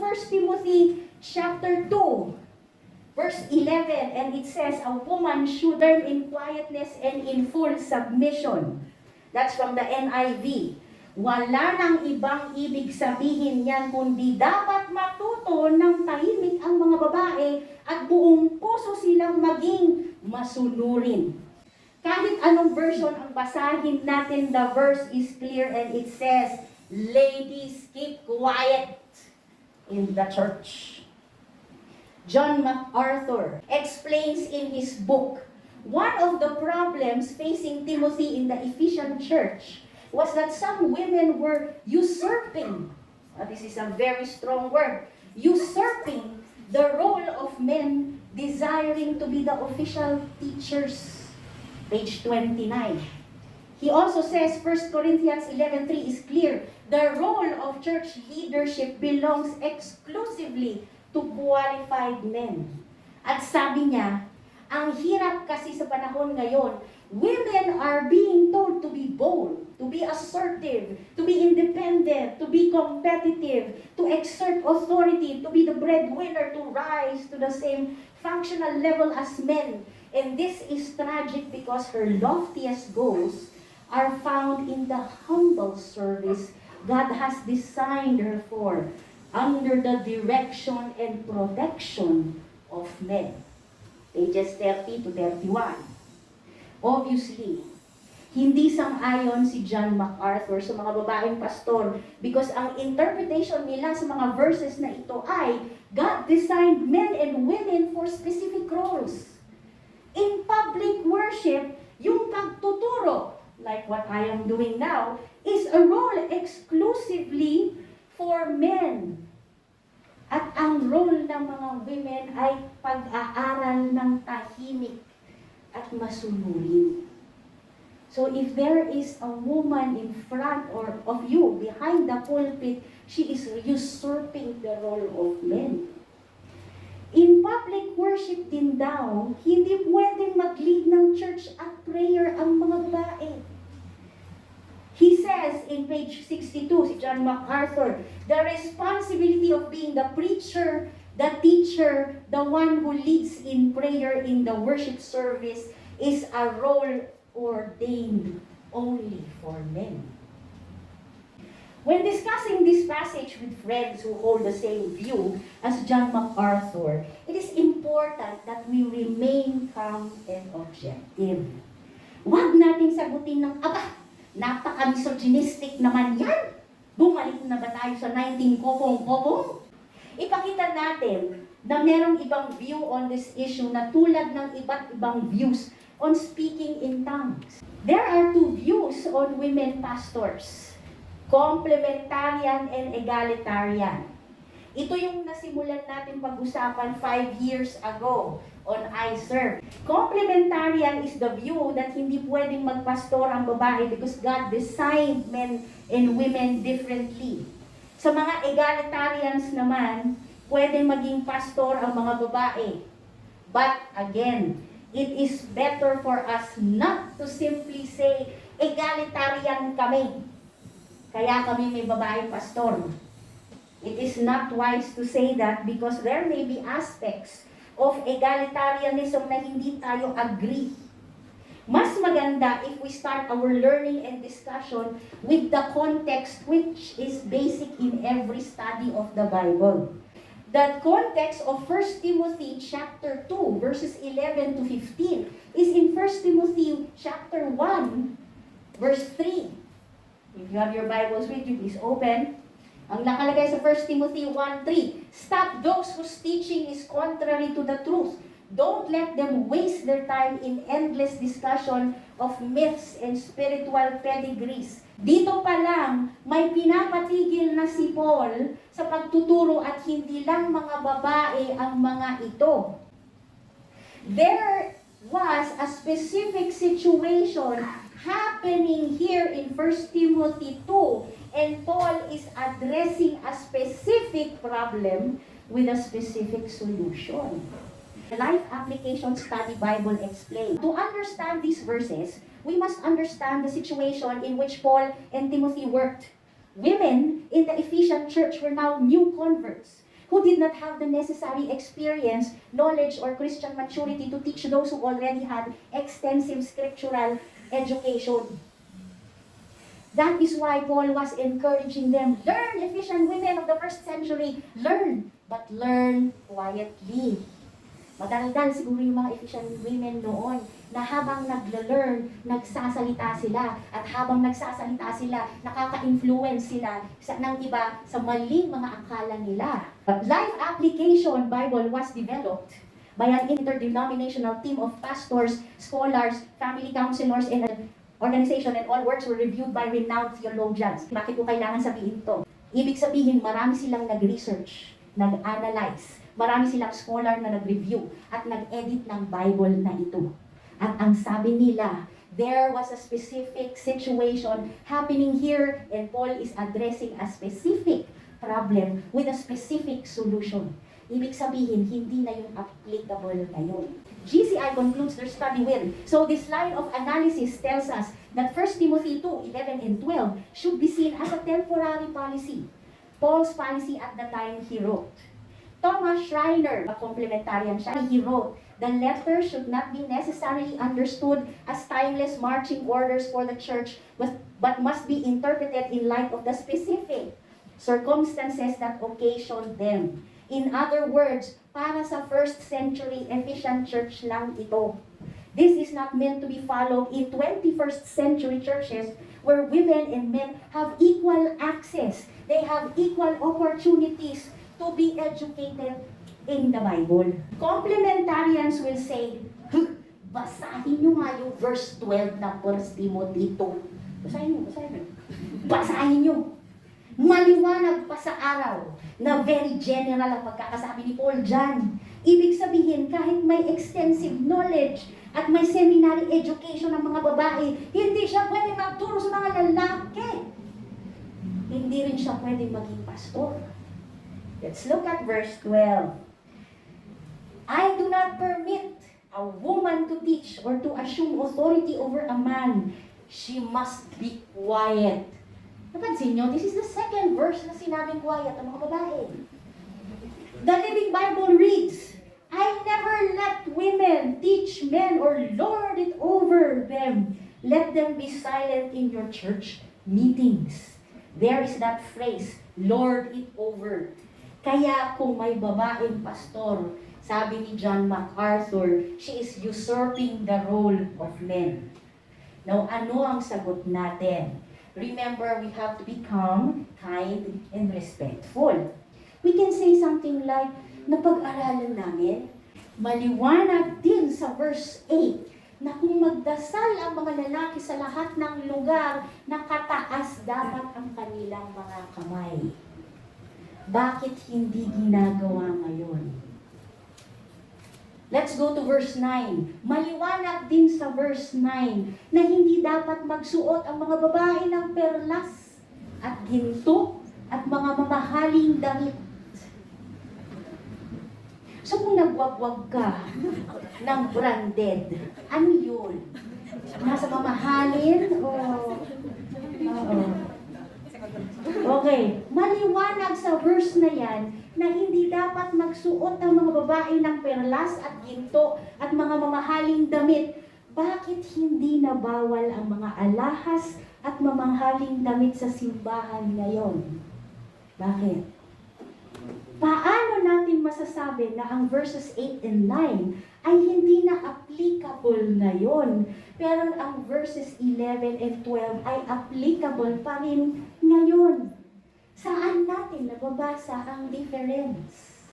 First Timothy chapter 2, verse 11, and it says, a woman should learn in quietness and in full submission. That's from the NIV. Wala nang ibang ibig sabihin yan, kundi dapat matuto ng tahimik ang mga babae at buong puso silang maging masunurin. Kahit anong version ang basahin natin, the verse is clear and it says, ladies, keep quiet in the church. John MacArthur explains in his book, one of the problems facing Timothy in the Ephesian church was that some women were usurping, this is a very strong word, usurping the role of men desiring to be the official teachers. Page 29. He also says 1 Corinthians 11:3 is clear. The role of church leadership belongs exclusively to qualified men. At sabi niya, ang hirap kasi sa panahon ngayon, women are being told to be bold, to be assertive, to be independent, to be competitive, to exert authority, to be the breadwinner, to rise to the same functional level as men. And this is tragic because her loftiest goals are found in the humble service God has designed her for, under the direction and protection of men. Pages 30 to 31. Obviously, hindi sang-ayon si John MacArthur sa mga babaeng pastor because ang interpretation nila sa mga verses na ito ay God designed men and women for specific roles. In public worship, yung pagtuturo, like what I am doing now, is a role exclusively for men. At ang role ng mga women ay pag-aaral ng tahimik at masunurin. So if there is a woman in front or of you, behind the pulpit, she is usurping the role of men. In public worship din daw, hindi pwedeng mag-lead ng church at prayer ang mga babae. He says in page 62, si John MacArthur, the responsibility of being the preacher, the teacher, the one who leads in prayer in the worship service is a role ordained only for men. When discussing this passage with friends who hold the same view as John MacArthur, it is important that we remain calm and objective. Huwag nating sagutin ng, napaka-misogynistic naman yan. Bumalik na ba tayo sa 19 kopong-kopong? Ipakita natin na merong ibang view on this issue na tulad ng iba't ibang views on speaking in tongues. There are two views on women pastors, complementarian and egalitarian. Ito yung nasimulan natin pag-usapan 5 years ago on iServe. Complementarian is the view that hindi pwedeng magpastor ang babae because God designed men and women differently. Sa mga egalitarians naman, pwedeng maging pastor ang mga babae. But again, it is better for us not to simply say, egalitarian kami. Kaya kami may babaeng pastor. It is not wise to say that because there may be aspects of egalitarianism na hindi tayo agree. Mas maganda if we start our learning and discussion with the context which is basic in every study of the Bible. The context of 1 Timothy chapter 2 verses 11 to 15 is in 1 Timothy chapter 1 verse 3. If you have your Bibles with you, please open. Ang nakalagay sa 1 Timothy 1:3, stop those whose teaching is contrary to the truth. Don't let them waste their time in endless discussion of myths and spiritual pedigrees. Dito pa lang, may pinapatigil na si Paul sa pagtuturo at hindi lang mga babae ang mga ito. There was a specific situation happening here in 1 Timothy 2. And Paul is addressing a specific problem with a specific solution. The Life Application Study Bible explains. To understand these verses, we must understand the situation in which Paul and Timothy worked. Women in the Ephesian church were now new converts. who did not have the necessary experience, knowledge, or Christian maturity to teach those who already had extensive scriptural education. That is why Paul was encouraging them, learn, Ephesian women of the first century, learn, but learn quietly. Madaldal siguro yung mga Ephesian women noon na habang nagla-learn, nagsasalita sila. At habang nagsasalita sila, nakaka-influence sila ng iba sa maling mga akala nila. Life Application Bible was developed by an interdenominational team of pastors, scholars, family counselors, and an organization, and all works were reviewed by renowned theologians. Bakit ko kailangan sabihin to? Ibig sabihin, marami silang nag-research, nag-analyze, marami silang scholar na nag-review at nag-edit ng Bible na ito. At ang sabi nila, there was a specific situation happening here and Paul is addressing a specific problem with a specific solution. Ibig sabihin, hindi na yung applicable ngayon. GCI concludes their study with, so this line of analysis tells us that 1 Timothy 2:11 and 12 should be seen as a temporary policy. Paul's policy at the time he wrote. Thomas Schreiner, a complementarian siya, he wrote, the letter should not be necessarily understood as timeless marching orders for the church, but must be interpreted in light of the specific circumstances that occasioned them. In other words, para sa first century Ephesian church lang ito. This is not meant to be followed in 21st century churches where women and men have equal access. They have equal opportunities to be educated in the Bible. Complementarians will say, basahin nyo nga yung verse 12 ng 1 Timothy 2. Basahin nyo. Basahin nyo. Maliwanag pa sa araw na very general ang pagkakasabi ni Paul dyan. Ibig sabihin, kahit may extensive knowledge at may seminary education ng mga babae, hindi siya pwede magturo sa mga lalaki. Hindi rin siya pwede maging pastor. Let's look at verse 12. I do not permit a woman to teach or to assume authority over a man. She must be quiet. Napansin nyo, this is the second verse na sinabing quiet ang mga babae. The Living Bible reads, I never let women teach men or lord it over them. Let them be silent in your church meetings. There is that phrase, lord it over. Kaya kung may babaeng pastor, sabi ni John MacArthur, she is usurping the role of men. Now, ano ang sagot natin? Remember, we have to be calm, kind, and respectful. We can say something like, napag-aralan namin, maliwanag din sa verse 8, na kung magdasal ang mga lalaki sa lahat ng lugar, nakataas dapat ang kanilang mga kamay. Bakit hindi ginagawa ngayon? Let's go to verse 9. Maliwanag din sa verse 9 na hindi dapat magsuot ang mga babae ng perlas at ginto at mga mamahaling damit. So kung nagwagwag ka ng branded, ano yun? Nasa mamahalin o... Okay, maliwanag sa verse na yan na hindi dapat magsuot ang mga babae ng perlas at ginto at mga mamahaling damit. Bakit hindi nabawal ang mga alahas at mamahaling damit sa simbahan ngayon? Bakit? Paano natin masasabi na ang verses 8 and 9 ay hindi na applicable ngayon, pero ang verses 11 and 12 ay applicable pa rin ngayon? Saan natin nababasa ang difference?